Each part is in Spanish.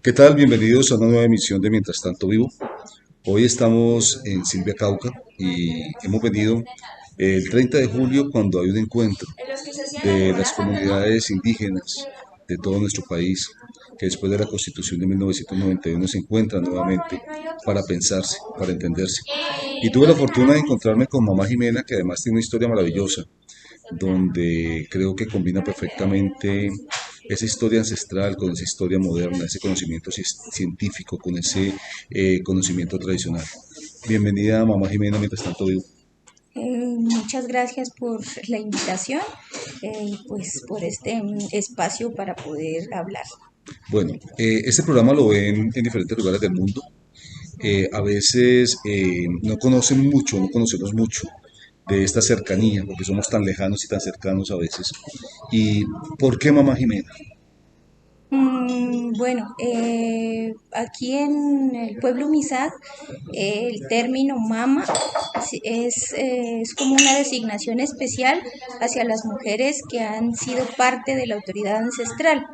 ¿Qué tal? Bienvenidos a una nueva emisión de Mientras tanto Vivo. Hoy estamos en Silvia Cauca y hemos venido el 30 de julio cuando hay un encuentro de las comunidades indígenas de todo nuestro país, que después de la Constitución de 1991 se encuentran nuevamente para pensarse, para entenderse. Y tuve la fortuna de encontrarme con Mamá Jimena, que además tiene una historia maravillosa, donde creo que combina perfectamente esa historia ancestral con esa historia moderna, ese conocimiento científico con ese conocimiento tradicional. Bienvenida, Mamá Jimena, mientras tanto vivo. Muchas gracias por la invitación y pues por este espacio para poder hablar. Bueno, este programa lo ven en diferentes lugares del mundo. A veces no conocen mucho, no conocemos mucho de esta cercanía, porque somos tan lejanos y tan cercanos a veces. ¿Y por qué Mamá Jimena? Bueno, aquí en el pueblo Misad, el término mama es como una designación especial hacia las mujeres que han sido parte de la autoridad ancestral.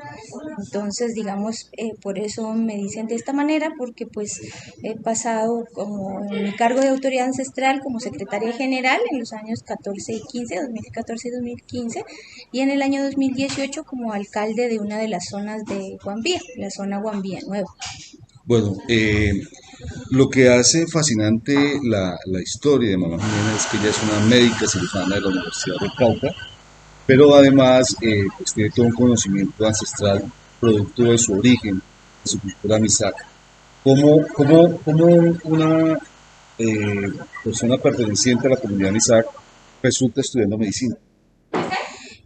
Entonces, digamos, por eso me dicen de esta manera, porque pues he pasado como en mi cargo de autoridad ancestral como secretaria general en los años 14 y 15, 2014 y 2015, y en el año 2018 como alcalde de una de las zonas de Guambía, la zona Guambía Nueva. Bueno, lo que hace fascinante la historia de Mamá Jimena es que ella es una médica cirujana de la Universidad del Cauca, pero además pues tiene todo un conocimiento ancestral producto de su origen, de su cultura misak. ¿Cómo una eh, persona perteneciente a la comunidad misak resulta estudiando medicina?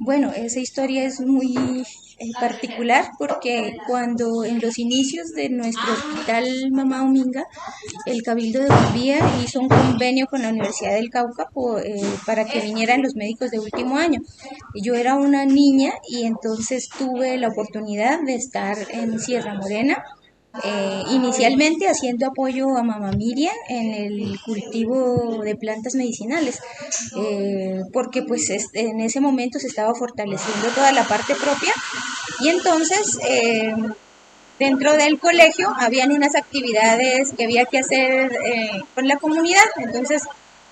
Bueno, esa historia es muy particular porque cuando en los inicios de nuestro hospital Mamá Ominga, el Cabildo de Bolivia hizo un convenio con la Universidad del Cauca para que vinieran los médicos de último año. Yo era una niña y entonces tuve la oportunidad de estar en Sierra Morena, inicialmente haciendo apoyo a Mamá Miriam en el cultivo de plantas medicinales, porque pues en ese momento se estaba fortaleciendo toda la parte propia y entonces dentro del colegio habían unas actividades que había que hacer con la comunidad, entonces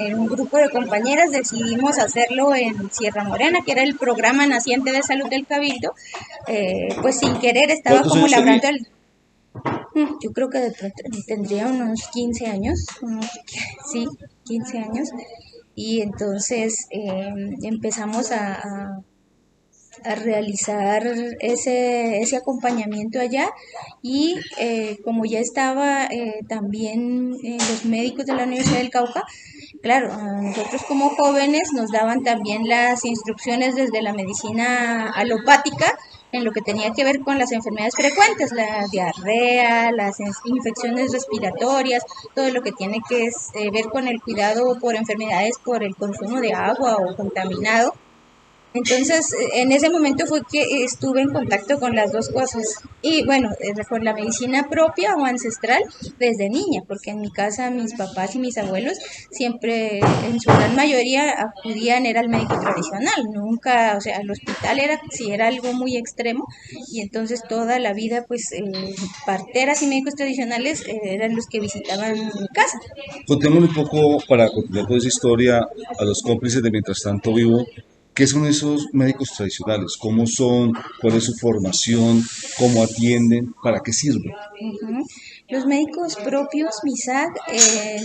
en un grupo de compañeras decidimos hacerlo en Sierra Morena, que era el programa naciente de salud del Cabildo. Pues sin querer estaba ¿Cuántos como años tenía? labrando yo creo que de pronto tendría unos 15 años, sí, 15 años. Y entonces empezamos a realizar ese acompañamiento allá y como ya estaba también los médicos de la Universidad del Cauca, claro, a nosotros como jóvenes nos daban también las instrucciones desde la medicina alopática en lo que tenía que ver con las enfermedades frecuentes, la diarrea, las infecciones respiratorias, todo lo que tiene que ver con el cuidado por enfermedades por el consumo de agua o contaminado. Entonces, en ese momento fue que estuve en contacto con las dos cosas. Y bueno, con la medicina propia o ancestral desde niña, porque en mi casa mis papás y mis abuelos siempre, en su gran mayoría, acudían, era al médico tradicional. Nunca, o sea, al hospital era si era algo muy extremo. Y entonces toda la vida, pues, parteras y médicos tradicionales eran los que visitaban mi casa. Contémosle un poco, para continuar con esa historia, a los cómplices de Mientras tanto vivo, ¿qué son esos médicos tradicionales? ¿Cómo son? ¿Cuál es su formación? ¿Cómo atienden? ¿Para qué sirven? Ujú. Los médicos propios, MISAC,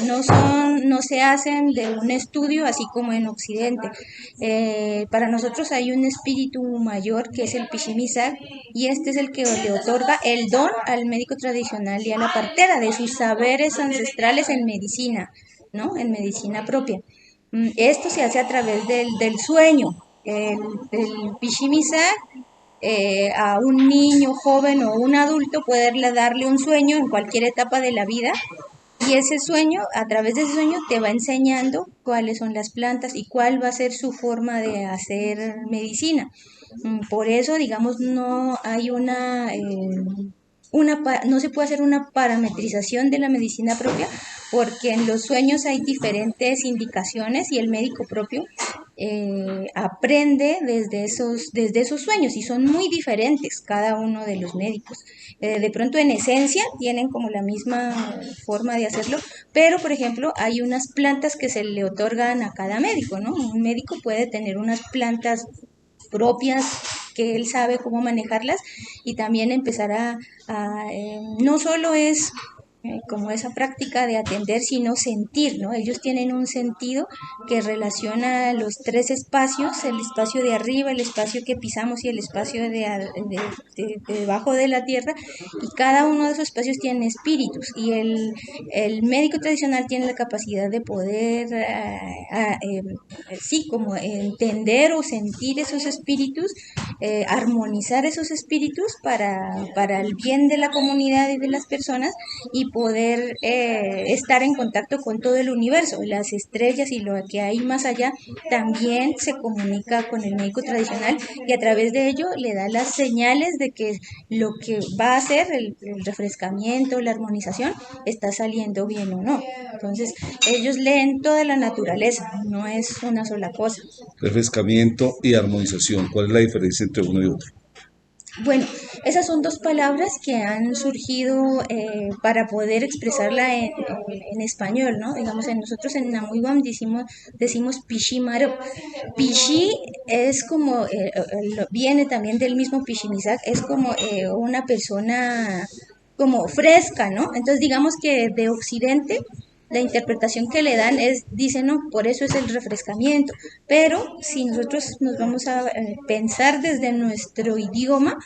no se hacen de un estudio así como en Occidente. Para nosotros hay un espíritu mayor que es el Pichimisac y este es el que le otorga el don al médico tradicional y a la partera de sus saberes ancestrales en medicina, ¿no? En medicina propia. Esto se hace a través del sueño. El Pichimisac a un niño, joven o un adulto, poderle darle un sueño en cualquier etapa de la vida y ese sueño, a través de ese sueño, te va enseñando cuáles son las plantas y cuál va a ser su forma de hacer medicina. Por eso, digamos, no hay no se puede hacer una parametrización de la medicina propia porque en los sueños hay diferentes indicaciones y el médico propio aprende desde esos sueños y son muy diferentes cada uno de los médicos. De pronto en esencia tienen como la misma forma de hacerlo, pero por ejemplo hay unas plantas que se le otorgan a cada médico, ¿no? Un médico puede tener unas plantas propias que él sabe cómo manejarlas y también empezar no solo es como esa práctica de atender, sino sentir, ¿no? Ellos tienen un sentido que relaciona los tres espacios, el espacio de arriba, el espacio que pisamos y el espacio de debajo de la tierra, y cada uno de esos espacios tiene espíritus, y el médico tradicional tiene la capacidad de poder, sí, como entender o sentir esos espíritus, armonizar esos espíritus para el bien de la comunidad y de las personas, y poder estar en contacto con todo el universo, las estrellas y lo que hay más allá también se comunica con el médico tradicional, y a través de ello le da las señales de que lo que va a hacer el refrescamiento, la armonización, está saliendo bien o no. Entonces ellos leen toda la naturaleza, no es una sola cosa. Refrescamiento y armonización. ¿Cuál es la diferencia entre uno y otro? Bueno, esas son dos palabras que han surgido para poder expresarla en español, ¿no? Digamos, nosotros en Namuibam decimos Pishimaro. Pishi es como, viene también del mismo Pishimisak, es como una persona como fresca, ¿no? Entonces digamos que de Occidente la interpretación que le dan es, dicen, no, por eso es el refrescamiento, pero si nosotros nos vamos a pensar desde nuestro idioma,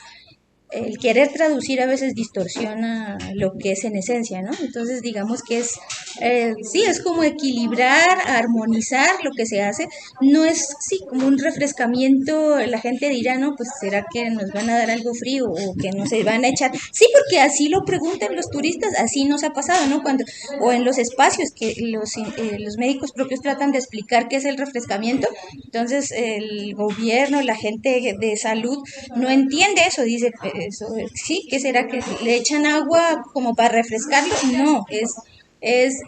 el querer traducir a veces distorsiona lo que es en esencia, ¿no? Entonces digamos que sí, es como equilibrar, armonizar lo que se hace. No es, sí, como un refrescamiento. La gente dirá, no, pues será que nos van a dar algo frío o que nos van a echar. Sí, porque así lo preguntan los turistas, así nos ha pasado, ¿no? O en los espacios que los médicos propios tratan de explicar qué es el refrescamiento, entonces el gobierno, la gente de salud no entiende eso, dice, eso, sí, ¿qué será que le echan agua como para refrescarlo? No, es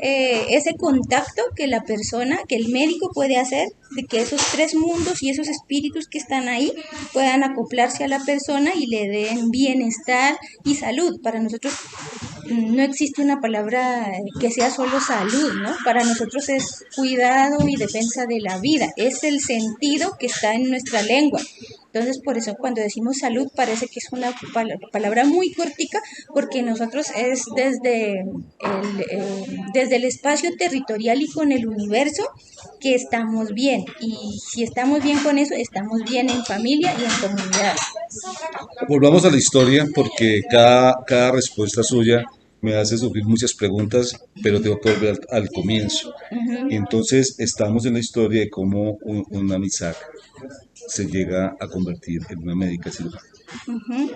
ese contacto que la persona, que el médico puede hacer, de que esos tres mundos y esos espíritus que están ahí puedan acoplarse a la persona y le den bienestar y salud. Para nosotros no existe una palabra que sea solo salud, ¿no? Para nosotros es cuidado y defensa de la vida, es el sentido que está en nuestra lengua. Entonces, por eso cuando decimos salud parece que es una palabra muy cortica, porque nosotros es desde el espacio territorial y con el universo que estamos bien. Y si estamos bien con eso, estamos bien en familia y en comunidad. Volvamos a la historia porque cada respuesta suya me hace sufrir muchas preguntas, pero tengo que volver al comienzo. Y Ujú, entonces estamos en la historia de cómo una Misak se llega a convertir en una médica cirujana. ujú.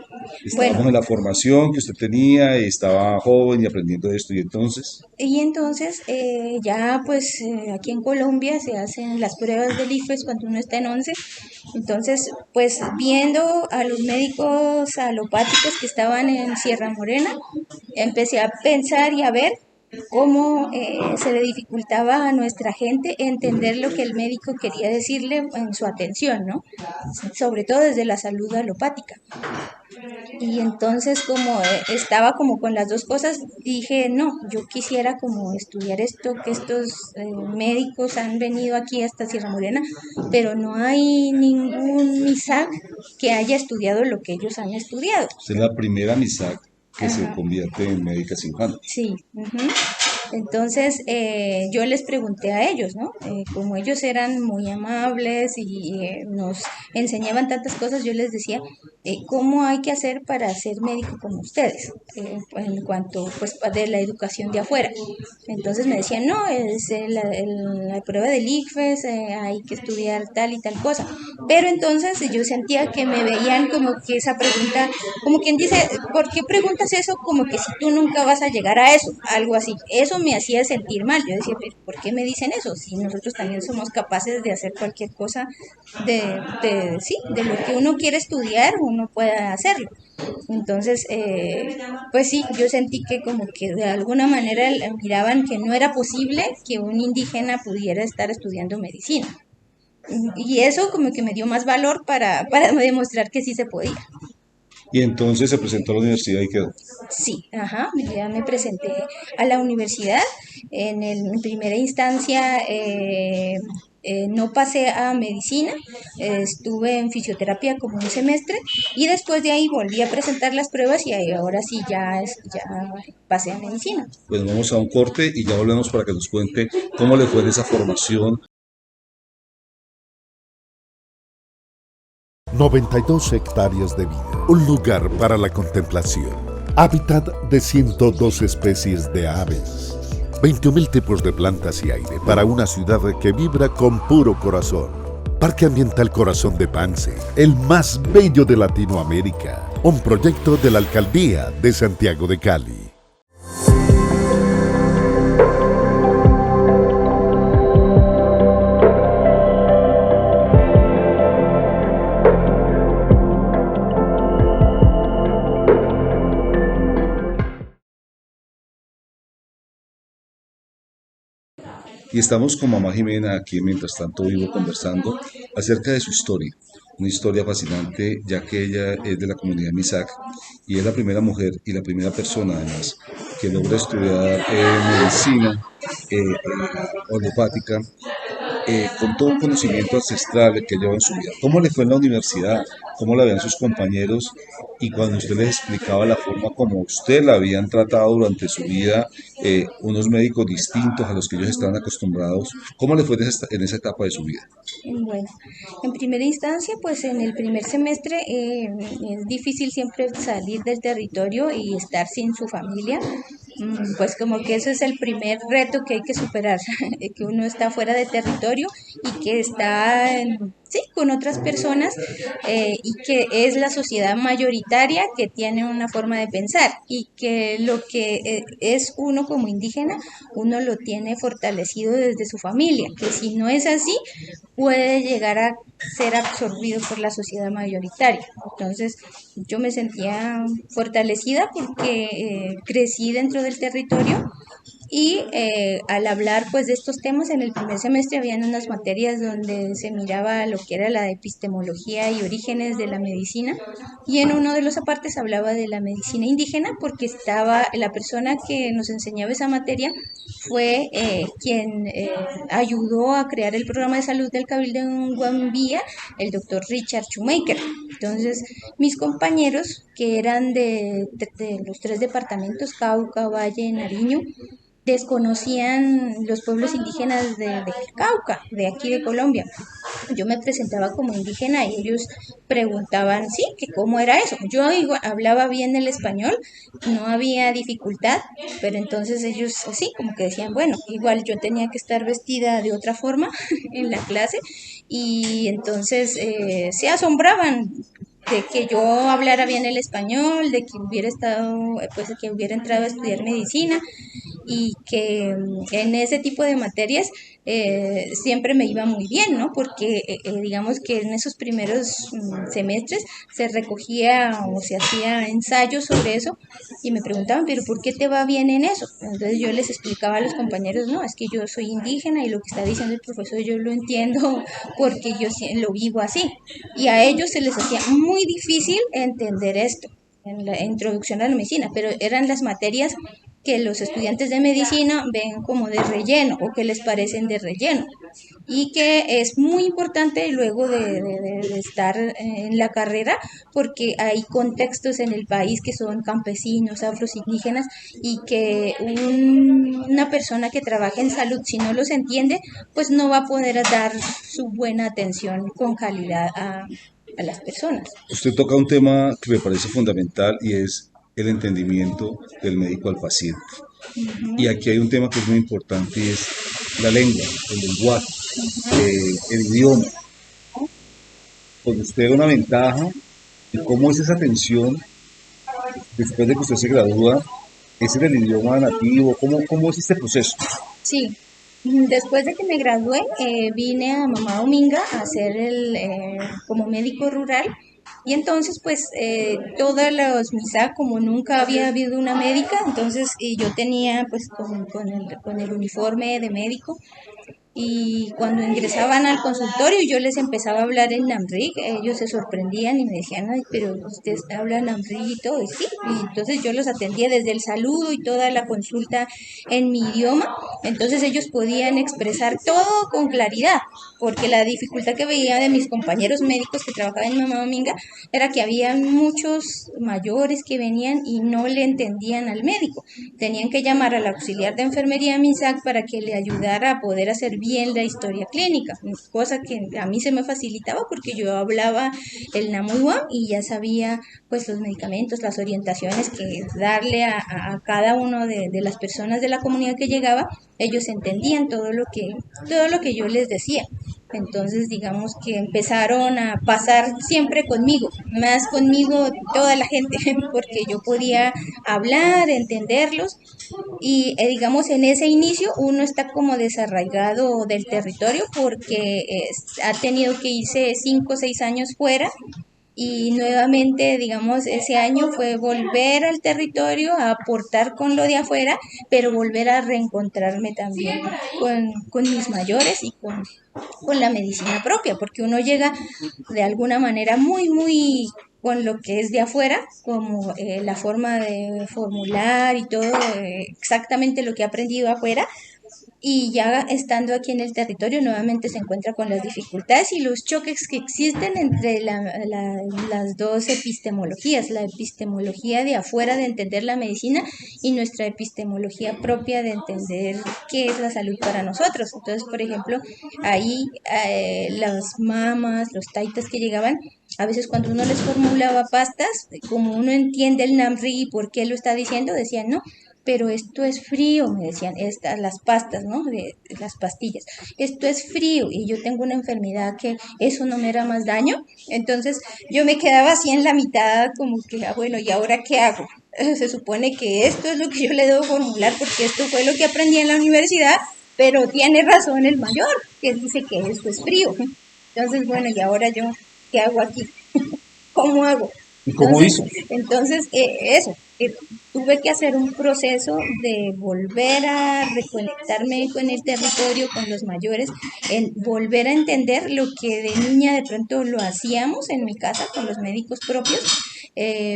Estábamos Bueno, en la formación que usted tenía y estaba joven y aprendiendo esto y entonces, y entonces ya pues aquí en Colombia se hacen las pruebas del IFES cuando uno está en 11. Entonces pues viendo a los médicos alopáticos que estaban en Sierra Morena, empecé a pensar y a ver cómo se le dificultaba a nuestra gente entender lo que el médico quería decirle en su atención, ¿no? Sobre todo desde la salud alopática. Y entonces como estaba como con las dos cosas, dije, no, yo quisiera como estudiar esto, que estos médicos han venido aquí hasta Sierra Morena, pero no hay ningún MISAC que haya estudiado lo que ellos han estudiado. usted es la primera Misak que se Ajá. convierte en médica cirujana. Sí, ujú. Entonces yo les pregunté a ellos, ¿no? Como ellos eran muy amables y nos enseñaban tantas cosas, yo les decía, ¿cómo hay que hacer para ser médico como ustedes? En cuanto, pues, de la educación de afuera. Entonces me decían, no, es la prueba del ICFES, hay que estudiar tal y tal cosa. Pero entonces yo sentía que me veían como que esa pregunta, como quien dice, ¿por qué preguntas eso? Como que si tú nunca vas a llegar a eso, algo así. Eso me hacía sentir mal. Yo decía, "¿Pero ¿por qué me dicen eso? Si nosotros también somos capaces de hacer cualquier cosa sí, de lo que uno quiere estudiar, uno puede hacerlo. Entonces, pues sí, yo sentí que como que de alguna manera miraban que no era posible que un indígena pudiera estar estudiando medicina. Y eso como que me dio más valor para demostrar que sí se podía. Y entonces se presentó a la universidad y quedó. Sí, ajá, ya me presenté a la universidad. En primera instancia no pasé a medicina, estuve en fisioterapia como un semestre y después de ahí volví a presentar las pruebas y ahí ahora sí ya pasé a medicina. Bueno, vamos a un corte y ya volvemos para que nos cuente cómo le fue en esa formación. 92 hectáreas de vida, un lugar para la contemplación, hábitat de 102 especies de aves, 21.000 tipos de plantas y aire para una ciudad que vibra con puro corazón. Parque Ambiental Corazón de Pance, el más bello de Latinoamérica, un proyecto de la Alcaldía de Santiago de Cali. Y estamos con mamá Jimena aquí mientras tanto vivo conversando acerca de su historia. Una historia fascinante ya que ella es de la comunidad Misak y es la primera mujer y la primera persona además que logra estudiar medicina homeopática con todo un conocimiento ancestral que lleva en su vida. ¿Cómo le fue en la universidad? ¿Cómo la veían sus compañeros? Y cuando usted les explicaba la forma como usted la habían tratado durante su vida, unos médicos distintos a los que ellos estaban acostumbrados, ¿cómo le fue en esa etapa de su vida? Bueno, en primera instancia, pues en el primer semestre es difícil siempre salir del territorio y estar sin su familia. Pues como que eso es el primer reto que hay que superar, que uno está fuera de territorio y que está, sí, con otras personas y que es la sociedad mayoritaria que tiene una forma de pensar y que lo que es uno como indígena, uno lo tiene fortalecido desde su familia, que si no es así, puede llegar a ser absorbido por la sociedad mayoritaria. Entonces yo me sentía fortalecida porque crecí dentro del territorio y al hablar pues de estos temas en el primer semestre habían unas materias donde se miraba lo que era la epistemología y orígenes de la medicina y en uno de los apartes hablaba de la medicina indígena porque estaba la persona que nos enseñaba esa materia fue quien ayudó a crear el programa de salud del Cabildo en Guambía, el doctor Richard Shoemaker. Entonces, mis compañeros, que eran de los tres departamentos, Cauca, Valle, Nariño, desconocían los pueblos indígenas de Cauca, de aquí de Colombia. Yo me presentaba como indígena y ellos preguntaban, sí, que cómo era eso. Yo igual, hablaba bien el español, no había dificultad, pero entonces ellos así como que decían, bueno, igual yo tenía que estar vestida de otra forma en la clase y entonces se asombraban de que yo hablara bien el español, de que hubiera estado, pues que hubiera entrado a estudiar medicina y que en ese tipo de materias siempre me iba muy bien, ¿no? Porque digamos que en esos primeros semestres se recogía o se hacía ensayos sobre eso y me preguntaban, pero ¿por qué te va bien en eso? Entonces yo les explicaba a los compañeros, no, es que yo soy indígena y lo que está diciendo el profesor yo lo entiendo porque yo lo vivo así. Y a ellos se les hacía muy difícil entender esto en la introducción a la medicina, pero eran las materias que los estudiantes de medicina ven como de relleno o que les parecen de relleno y que es muy importante luego de estar en la carrera porque hay contextos en el país que son campesinos, afros, indígenas y que una persona que trabaja en salud si no los entiende pues no va a poder dar su buena atención con calidad a las personas. Usted toca un tema que me parece fundamental y es el entendimiento del médico al paciente. Y aquí hay un tema que es muy importante y es la lengua, el lenguaje, el idioma. Pues usted da una ventaja y cómo es esa atención después de que usted se gradúa, ¿es en el idioma nativo? ¿Cómo es este proceso? Sí, después de que me gradué, vine a Mamá Dominga a hacer como médico rural y entonces pues todas las misa, como nunca había habido una médica, entonces yo tenía pues con el uniforme de médico Y cuando ingresaban al consultorio yo les empezaba a hablar en Namrig, ellos se sorprendían y me decían, ay, pero usted habla Namrig y todo, y sí, y entonces yo los atendía desde el saludo y toda la consulta en mi idioma, entonces ellos podían expresar todo con claridad, porque la dificultad que veía de mis compañeros médicos que trabajaban en Mamá Dominga era que había muchos mayores que venían y no le entendían al médico, tenían que llamar al auxiliar de enfermería MINSAC para que le ayudara a poder hacer bien la historia clínica, cosa que a mí se me facilitaba porque yo hablaba el Namuiwam y ya sabía pues los medicamentos, las orientaciones que darle a cada uno de las personas de la comunidad que llegaba, ellos entendían todo lo que yo les decía. Entonces, digamos que empezaron a pasar siempre conmigo, más conmigo toda la gente, porque yo podía hablar, entenderlos y digamos en ese inicio uno está como desarraigado del territorio porque ha tenido que irse 5 o 6 años fuera y nuevamente, digamos, ese año fue volver al territorio a aportar con lo de afuera, pero volver a reencontrarme también con mis mayores y con la medicina propia, porque uno llega de alguna manera muy con lo que es de afuera, como la forma de formular y todo, exactamente lo que ha aprendido afuera, y ya estando aquí en el territorio nuevamente se encuentra con las dificultades y los choques que existen entre las dos epistemologías, la epistemología de afuera de entender la medicina y nuestra epistemología propia de entender qué es la salud para nosotros. Entonces, por ejemplo, ahí las mamas, los taitas que llegaban, a veces cuando uno les formulaba pastas, como uno entiende el NAMRI y por qué lo está diciendo, decían, no, pero esto es frío, me decían, las pastas, ¿no? De las pastillas, esto es frío y yo tengo una enfermedad que eso no me hará más daño. Entonces yo me quedaba así en la mitad como que, bueno, ¿y ahora qué hago? Se supone que esto es lo que yo le debo formular porque esto fue lo que aprendí en la universidad, pero tiene razón el mayor, que dice que esto es frío. Entonces, bueno, ¿y ahora yo qué hago aquí? ¿Cómo hago? ¿Y cómo hizo? Entonces eso, tuve que hacer un proceso de volver a reconectarme con el territorio, con los mayores, en volver a entender lo que de niña de pronto lo hacíamos en mi casa con los médicos propios,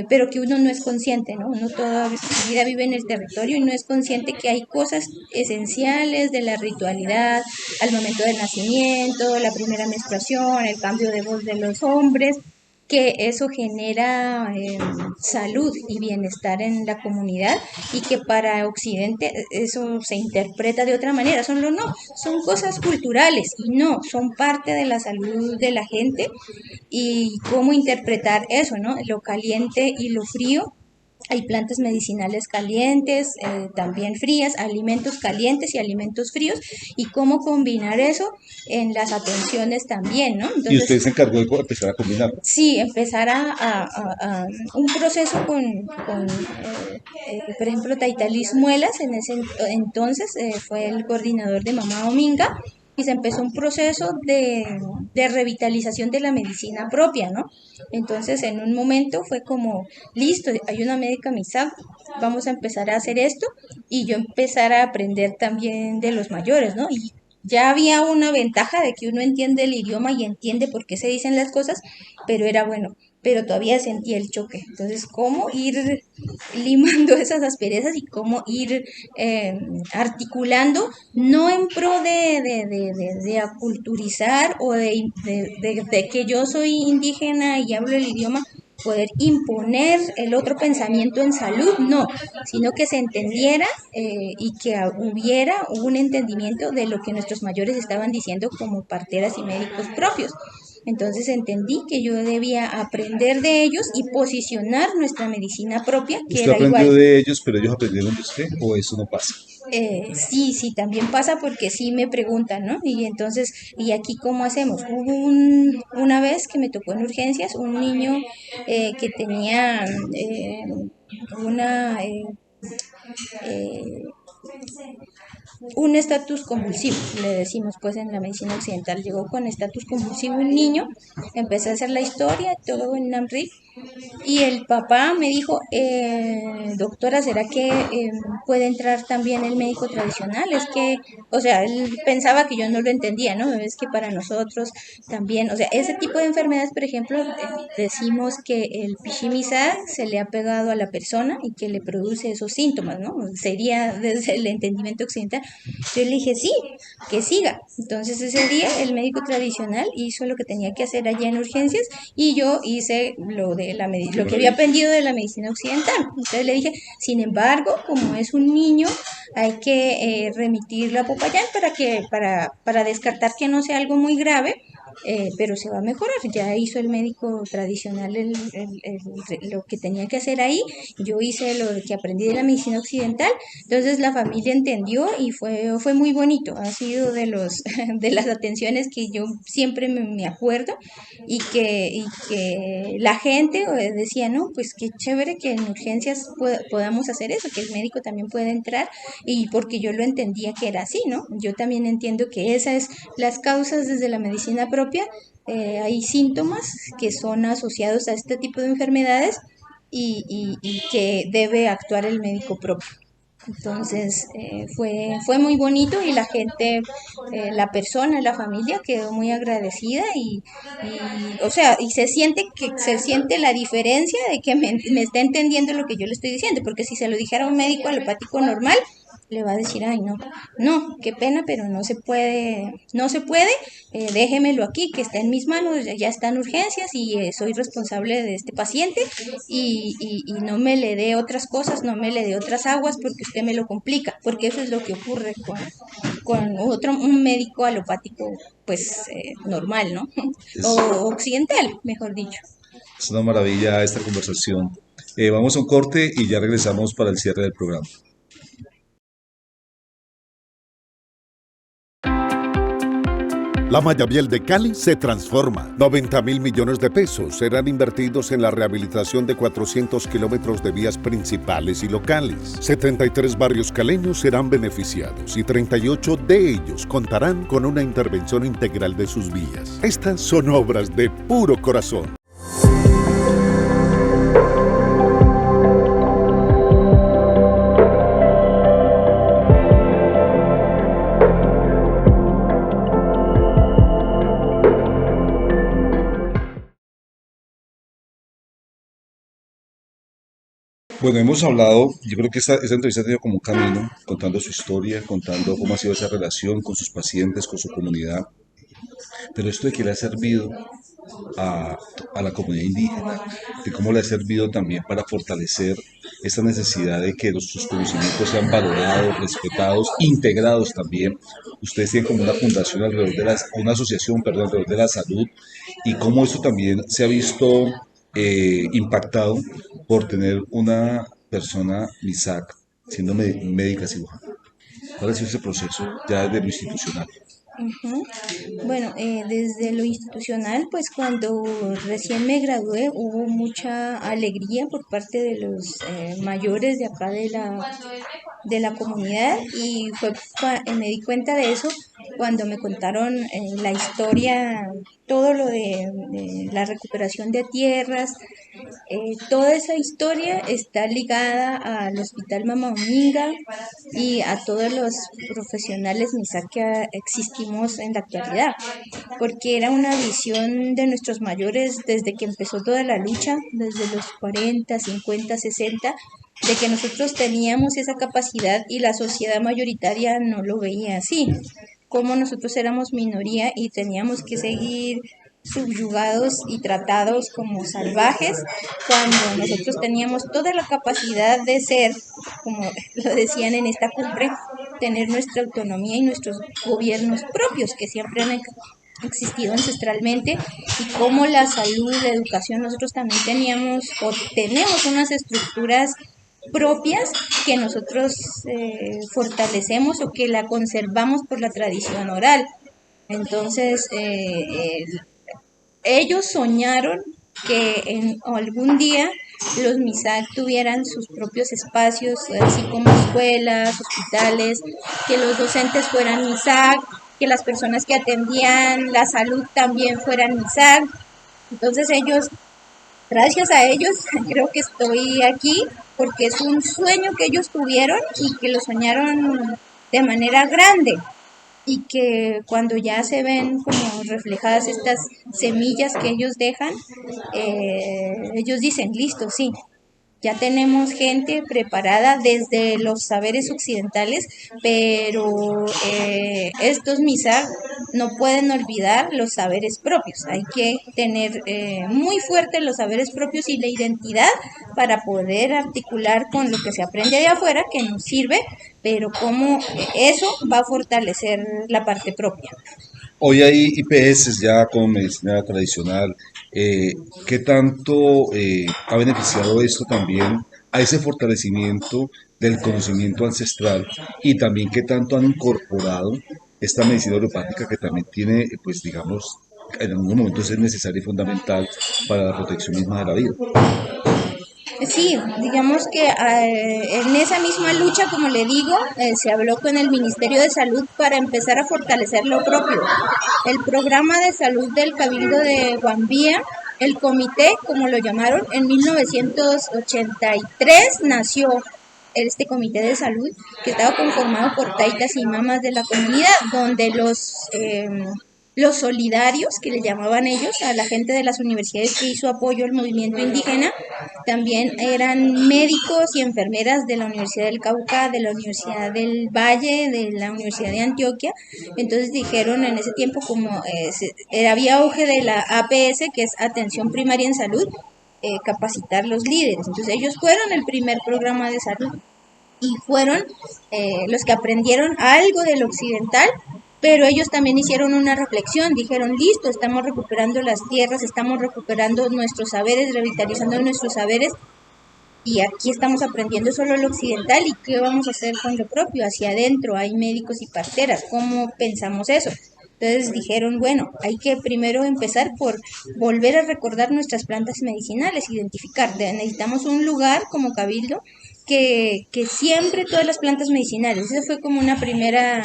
pero que uno no es consciente, ¿no? Uno toda su vida vive en el territorio y no es consciente que hay cosas esenciales de la ritualidad al momento del nacimiento, la primera menstruación, el cambio de voz de los hombres, que eso genera salud y bienestar en la comunidad y que para Occidente eso se interpreta de otra manera, son cosas culturales y no, son parte de la salud de la gente y cómo interpretar eso, ¿no? Lo caliente y lo frío. Hay plantas medicinales calientes, también frías, alimentos calientes y alimentos fríos, y cómo combinar eso en las atenciones también, ¿no? Y usted Entonces, se encargó de empezar a combinar. sí, empezar a un proceso por ejemplo, Taitalis Muelas, en ese entonces fue el coordinador de Mamá Dominga, y se empezó un proceso de revitalización de la medicina propia, ¿no? Entonces, en un momento fue como, listo, hay una médica MISAC, vamos a empezar a hacer esto, y yo empezar a aprender también de los mayores, ¿no? Y ya había una ventaja de que uno entiende el idioma y entiende por qué se dicen las cosas, pero era bueno, pero todavía sentía el choque. Entonces, ¿cómo ir limando esas asperezas y cómo ir articulando, no en pro de aculturizar o de que yo soy indígena y hablo el idioma, poder imponer el otro pensamiento en salud, no, sino que se entendiera y que hubiera un entendimiento de lo que nuestros mayores estaban diciendo como parteras y médicos propios. Entonces entendí que yo debía aprender de ellos y posicionar nuestra medicina propia, que ¿Usted era aprendió igual. de ellos, pero ellos aprendieron de usted o eso no pasa? Sí, también pasa porque sí me preguntan, ¿no? Y entonces, ¿y aquí cómo hacemos? Hubo una vez que me tocó en urgencias un niño que tenía una, eh, un estatus convulsivo, le decimos pues en la medicina occidental. Llegó con estatus convulsivo un niño, empecé a hacer la historia, todo en NAMRI, y el papá me dijo, doctora, ¿será que puede entrar también el médico tradicional? Es que, o sea, él pensaba que yo no lo entendía, ¿no? Es que para nosotros también, o sea, ese tipo de enfermedades, por ejemplo, decimos que el Pishimisa se le ha pegado a la persona y que le produce esos síntomas, ¿no? Sería desde el entendimiento occidental. Yo le dije, sí, que siga. Entonces ese día el médico tradicional hizo lo que tenía que hacer allá en urgencias y yo hice lo que había aprendido de la medicina occidental. Entonces le dije, sin embargo, como es un niño, hay que remitirlo a Popayán para descartar que no sea algo muy grave, pero se va a mejorar. Ya hizo el médico tradicional lo que tenía que hacer ahí, yo hice lo que aprendí de la medicina occidental, entonces la familia entendió y fue muy bonito. Ha sido de las atenciones que yo siempre me acuerdo y que la gente decía, no, pues qué chévere que en urgencias podamos hacer eso, que el médico también puede entrar, y porque yo lo entendía que era así, ¿no? Yo también entiendo que esas es las causas desde la medicina propia. Hay síntomas que son asociados a este tipo de enfermedades y que debe actuar el médico propio. Entonces fue muy bonito y la gente, la persona, la familia quedó muy agradecida o sea, y se siente la diferencia de que me está entendiendo lo que yo le estoy diciendo, porque si se lo dijera a un médico alopático normal, le va a decir, ay, no, no, qué pena, pero no se puede, no se puede, déjemelo aquí, que está en mis manos, ya están urgencias y soy responsable de este paciente y no me le dé otras cosas, no me le dé otras aguas porque usted me lo complica, porque eso es lo que ocurre un médico alopático, pues normal, ¿no? Es, O occidental, mejor dicho. es una maravilla esta conversación. Vamos a un corte y ya regresamos para el cierre del programa. La Mayabiel de Cali se transforma. 90.000 millones de pesos serán invertidos en la rehabilitación de 400 kilómetros de vías principales y locales. 73 barrios caleños serán beneficiados y 38 de ellos contarán con una intervención integral de sus vías. Estas son obras de puro corazón. Bueno, hemos hablado, yo creo que esta entrevista ha tenido como un camino, contando su historia, contando cómo ha sido esa relación con sus pacientes, con su comunidad, pero esto de que le ha servido a, a la comunidad indígena, de cómo le ha servido también para fortalecer esta necesidad de que sus conocimientos sean valorados, respetados, integrados también. Ustedes tienen como una fundación alrededor de una asociación, perdón, alrededor de la salud, y cómo esto también se ha visto impactado por tener una persona MISAC siendo médica cirujana. ¿Cuál ha sido ese proceso ya desde lo institucional? Ujú. Bueno, desde lo institucional, pues cuando recién me gradué hubo mucha alegría por parte de los mayores de acá de la comunidad y me di cuenta de eso cuando me contaron la historia, todo lo de la recuperación de tierras. Toda esa historia está ligada al Hospital Mama Ominga y a todos los profesionales MISA que existimos en la actualidad, porque era una visión de nuestros mayores desde que empezó toda la lucha, desde los 40, 50, 60, de que nosotros teníamos esa capacidad y la sociedad mayoritaria no lo veía así, como nosotros éramos minoría y teníamos que seguir subyugados y tratados como salvajes, cuando nosotros teníamos toda la capacidad de ser, como lo decían en esta cumbre, tener nuestra autonomía y nuestros gobiernos propios que siempre han existido ancestralmente, y como la salud, la educación, nosotros también teníamos o tenemos unas estructuras propias que nosotros fortalecemos o que la conservamos por la tradición oral. Entonces, ellos soñaron que en algún día los MISAC tuvieran sus propios espacios, así como escuelas, hospitales, que los docentes fueran MISAC, que las personas que atendían la salud también fueran MISAC. Entonces gracias a ellos, creo que estoy aquí porque es un sueño que ellos tuvieron y que lo soñaron de manera grande, y que cuando ya se ven como reflejadas estas semillas que ellos dejan, ellos dicen, listo, sí, ya tenemos gente preparada desde los saberes occidentales, pero estos MISAC no pueden olvidar los saberes propios. Hay que tener muy fuertes los saberes propios y la identidad para poder articular con lo que se aprende de afuera, que nos sirve, pero cómo eso va a fortalecer la parte propia. Hoy hay IPS ya como medicina tradicional. ¿Qué tanto ha beneficiado esto también a ese fortalecimiento del conocimiento ancestral y también qué tanto han incorporado esta medicina homeopática que también tiene, pues digamos, en algunos momentos es necesaria y fundamental para la protección misma de la vida? Sí, digamos que en esa misma lucha, como le digo, se habló con el Ministerio de Salud para empezar a fortalecer lo propio. El programa de salud del Cabildo de Guambía, el comité, como lo llamaron, en 1983 nació este comité de salud, que estaba conformado por taitas y mamas de la comunidad, donde los solidarios, que le llamaban ellos, a la gente de las universidades que hizo apoyo al movimiento indígena, también eran médicos y enfermeras de la Universidad del Cauca, de la Universidad del Valle, de la Universidad de Antioquia. Entonces dijeron en ese tiempo, como había auge de la APS, que es Atención Primaria en Salud, capacitar los líderes. Entonces ellos fueron el primer programa de salud y fueron los que aprendieron algo del occidental, pero ellos también hicieron una reflexión, dijeron, listo, estamos recuperando las tierras, estamos recuperando nuestros saberes, revitalizando nuestros saberes, y aquí estamos aprendiendo solo lo occidental, ¿y qué vamos a hacer con lo propio? Hacia adentro hay médicos y parteras, ¿cómo pensamos eso? Entonces dijeron, bueno, hay que primero empezar por volver a recordar nuestras plantas medicinales, identificar, necesitamos un lugar como Cabildo que siembre todas las plantas medicinales. Esa fue como una primera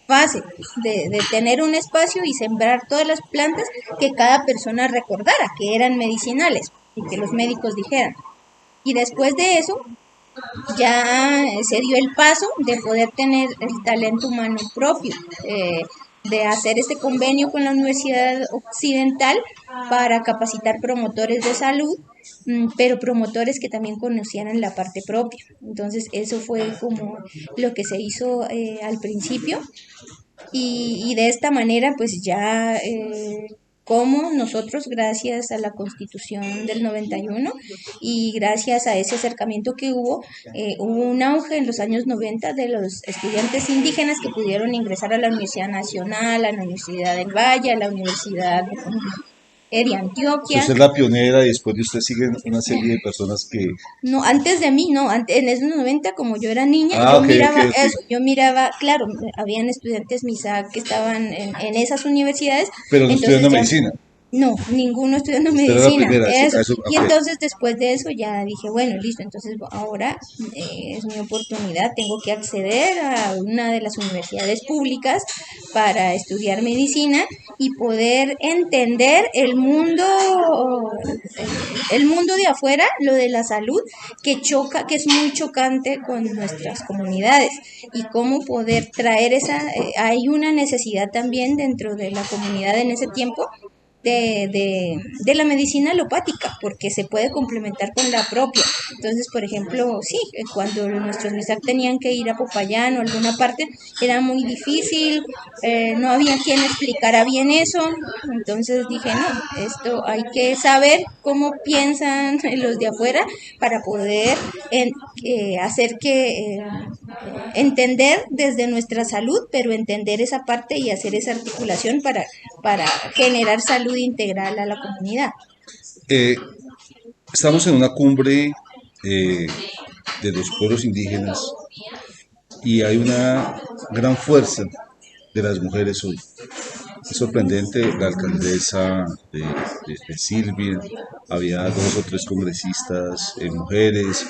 fase de tener un espacio y sembrar todas las plantas que cada persona recordara que eran medicinales y que los médicos dijeran. Y después de eso ya se dio el paso de poder tener el talento humano propio, de hacer este convenio con la Universidad Occidental para capacitar promotores de salud, pero promotores que también conocieran la parte propia. Entonces eso fue como lo que se hizo al principio, y de esta manera pues ya como nosotros, gracias a la Constitución del 91 y gracias a ese acercamiento que hubo un auge en los años 90 de los estudiantes indígenas que pudieron ingresar a la Universidad Nacional, a la Universidad del Valle, a la Universidad de Antioquia. Usted es la pionera y después de usted siguen una serie de personas que... No, antes de mí, no, en esos 90, como yo era niña, yo miraba, claro, habían estudiantes MISAC que estaban en esas universidades. Pero no estudiando medicina. No, ninguno estudiando medicina. Y entonces después de eso ya dije, bueno, listo, entonces ahora es mi oportunidad, tengo que acceder a una de las universidades públicas para estudiar medicina y poder entender el mundo de afuera, lo de la salud, que es muy chocante con nuestras comunidades, y cómo poder traer hay una necesidad también dentro de la comunidad en ese tiempo de la medicina alopática, porque se puede complementar con la propia. Entonces, por ejemplo, sí, cuando nuestros MISAC tenían que ir a Popayán o alguna parte, era muy difícil, no había quien explicara bien eso. Entonces dije, no, esto hay que saber cómo piensan los de afuera para poder hacer que entender desde nuestra salud, pero entender esa parte y hacer esa articulación para generar salud integral a la comunidad. Estamos en una cumbre de los pueblos indígenas y hay una gran fuerza de las mujeres hoy. Es sorprendente, la alcaldesa de Silvia, había dos o tres congresistas mujeres,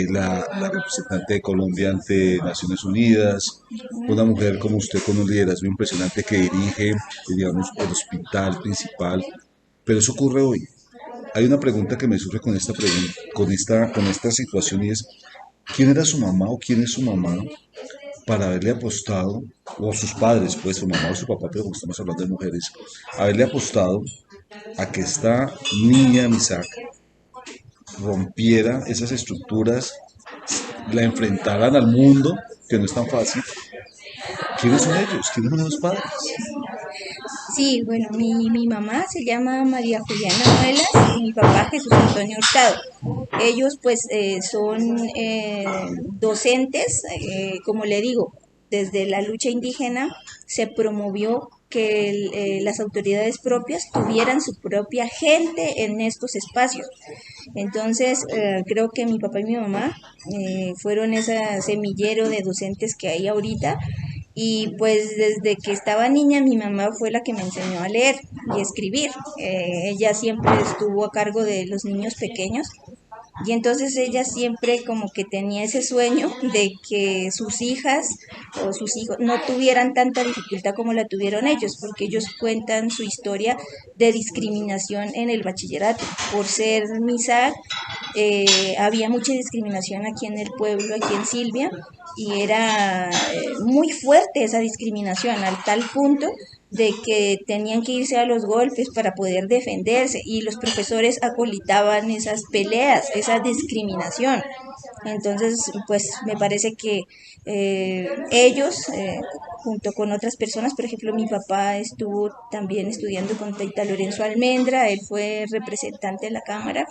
la representante de Colombia ante Naciones Unidas, una mujer como usted con un liderazgo impresionante que dirige, digamos, el hospital principal, pero eso ocurre hoy. Hay una pregunta que me surge con esta pregunta, con esta situación y es, ¿quién era su mamá o quién es su mamá para haberle apostado, o sus padres, pues su mamá o su papá, pero como estamos hablando de mujeres, haberle apostado a que esta niña Misak rompiera esas estructuras, la enfrentaran al mundo, que no es tan fácil? ¿Quiénes son ellos? ¿Quiénes son los padres? Sí, bueno, mi mamá se llama María Juliana Muelas y mi papá Jesús Antonio Hurtado. Ellos pues son docentes, como le digo, desde la lucha indígena se promovió que las autoridades propias tuvieran su propia gente en estos espacios. Entonces, creo que mi papá y mi mamá fueron ese semillero de docentes que hay ahorita. Y pues desde que estaba niña mi mamá fue la que me enseñó a leer y escribir. Ella siempre estuvo a cargo de los niños pequeños y entonces ella siempre como que tenía ese sueño de que sus hijas o sus hijos no tuvieran tanta dificultad como la tuvieron ellos, porque ellos cuentan su historia de discriminación en el bachillerato. Por ser MISAC, había mucha discriminación aquí en el pueblo, aquí en Silvia, y era muy fuerte esa discriminación, al tal punto de que tenían que irse a los golpes para poder defenderse y los profesores acolitaban esas peleas, esa discriminación. Entonces, pues me parece que ellos, junto con otras personas, por ejemplo, mi papá estuvo también estudiando con Taita Lorenzo Almendra, él fue representante de la Cámara,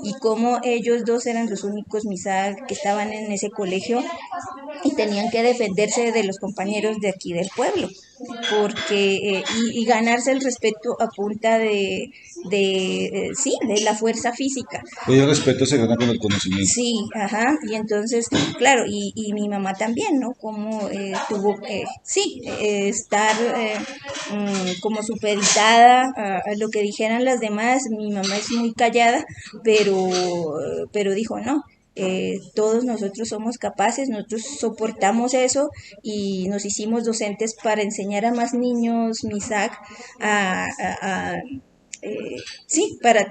y como ellos dos eran los únicos MISAC que estaban en ese colegio y tenían que defenderse de los compañeros de aquí del pueblo, porque y ganarse el respeto a punta sí, de la fuerza física. Hoy el respeto se gana con el conocimiento. Sí, ajá, y entonces, claro, y mi mamá también, ¿no? Como tuvo, sí, estar como supeditada a lo que dijeran las demás. Mi mamá es muy callada, pero dijo, no, todos nosotros somos capaces, nosotros soportamos eso y nos hicimos docentes para enseñar a más niños MISAC a sí, para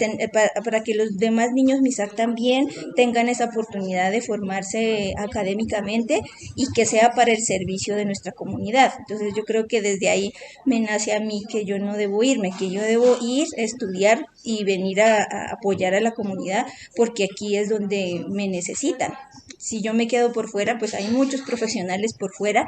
que los demás niños MISAC también tengan esa oportunidad de formarse académicamente y que sea para el servicio de nuestra comunidad. Entonces yo creo que desde ahí me nace a mí que yo no debo irme, que yo debo ir, estudiar y venir a apoyar a la comunidad, porque aquí es donde me necesitan. Si yo me quedo por fuera, pues hay muchos profesionales por fuera,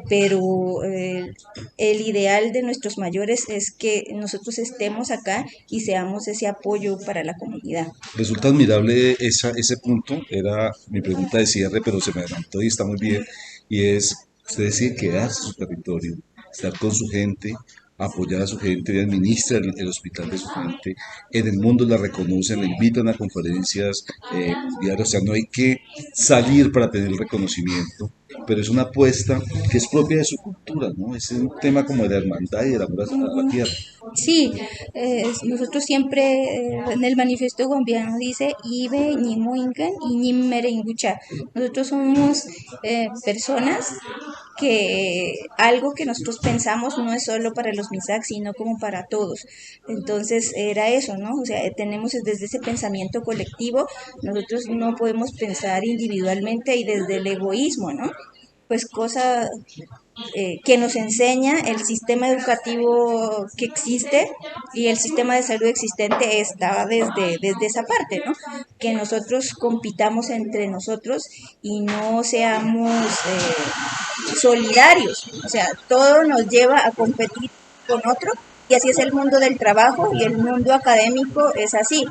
pero el ideal de nuestros mayores es que nosotros estemos acá y seamos ese apoyo para la comunidad. Resulta admirable ese punto, era mi pregunta de cierre, pero se me adelantó y está muy bien, y es, usted decide quedarse en su territorio, estar con su gente, apoyar a su gente, administra el hospital de su gente, en el mundo la reconocen, la invitan a conferencias diarias, o sea, no hay que salir para tener el reconocimiento, pero es una apuesta que es propia de su cultura, ¿no? Es un tema como de la hermandad y del amor a la tierra. Sí, nosotros siempre en el manifiesto guambiano dice Ibe ni Muingan y ni Merengucha. Nosotros somos personas que algo que nosotros pensamos no es solo para los MISAC, sino como para todos. Entonces era eso, ¿no? O sea, tenemos desde ese pensamiento colectivo, nosotros no podemos pensar individualmente y desde el egoísmo, ¿no? Pues cosa que nos enseña el sistema educativo que existe y el sistema de salud existente está desde esa parte, ¿no? Que nosotros compitamos entre nosotros y no seamos solidarios, o sea, todo nos lleva a competir con otro y así es el mundo del trabajo y el mundo académico es así.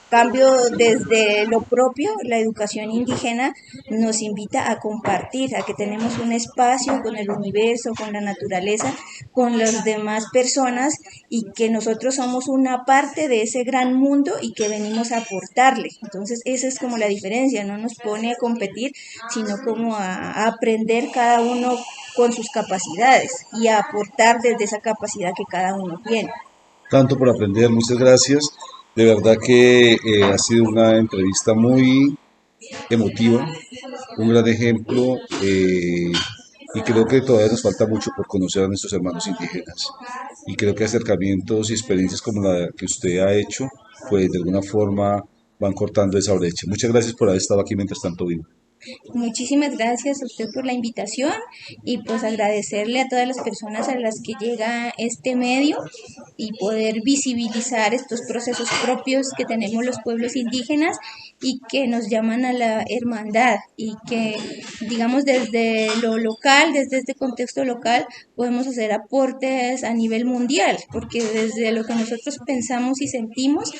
cambio, desde lo propio, la educación indígena nos invita a compartir, a que tenemos un espacio con el universo, con la naturaleza, con las demás personas y que nosotros somos una parte de ese gran mundo y que venimos a aportarle. Entonces esa es como la diferencia, no nos pone a competir, sino como a aprender cada uno con sus capacidades y a aportar desde esa capacidad que cada uno tiene. Tanto por aprender, muchas gracias. De verdad que ha sido una entrevista muy emotiva, un gran ejemplo y creo que todavía nos falta mucho por conocer a nuestros hermanos indígenas. Y creo que acercamientos y experiencias como la que usted ha hecho, pues de alguna forma van cortando esa brecha. Muchas gracias por haber estado aquí mientras tanto vivo. Muchísimas gracias a usted por la invitación y pues agradecerle a todas las personas a las que llega este medio y poder visibilizar estos procesos propios que tenemos los pueblos indígenas y que nos llaman a la hermandad y que, digamos, desde lo local, desde este contexto local, podemos hacer aportes a nivel mundial, porque desde lo que nosotros pensamos y sentimos,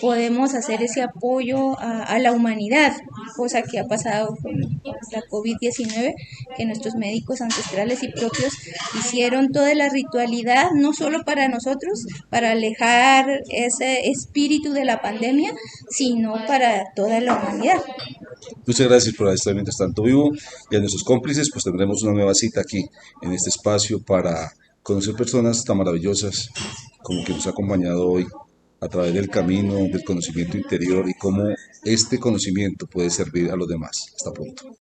podemos hacer ese apoyo a la humanidad, cosa que ha pasado con la COVID-19, que nuestros médicos ancestrales y propios hicieron toda la ritualidad, no solo para nosotros, para alejar ese espíritu de la pandemia, sino para toda la humanidad. Muchas gracias por haber estado mientras tanto vivo y a nuestros cómplices pues tendremos una nueva cita aquí en este espacio para conocer personas tan maravillosas como que nos ha acompañado hoy a través del camino del conocimiento interior y cómo este conocimiento puede servir a los demás. Hasta pronto.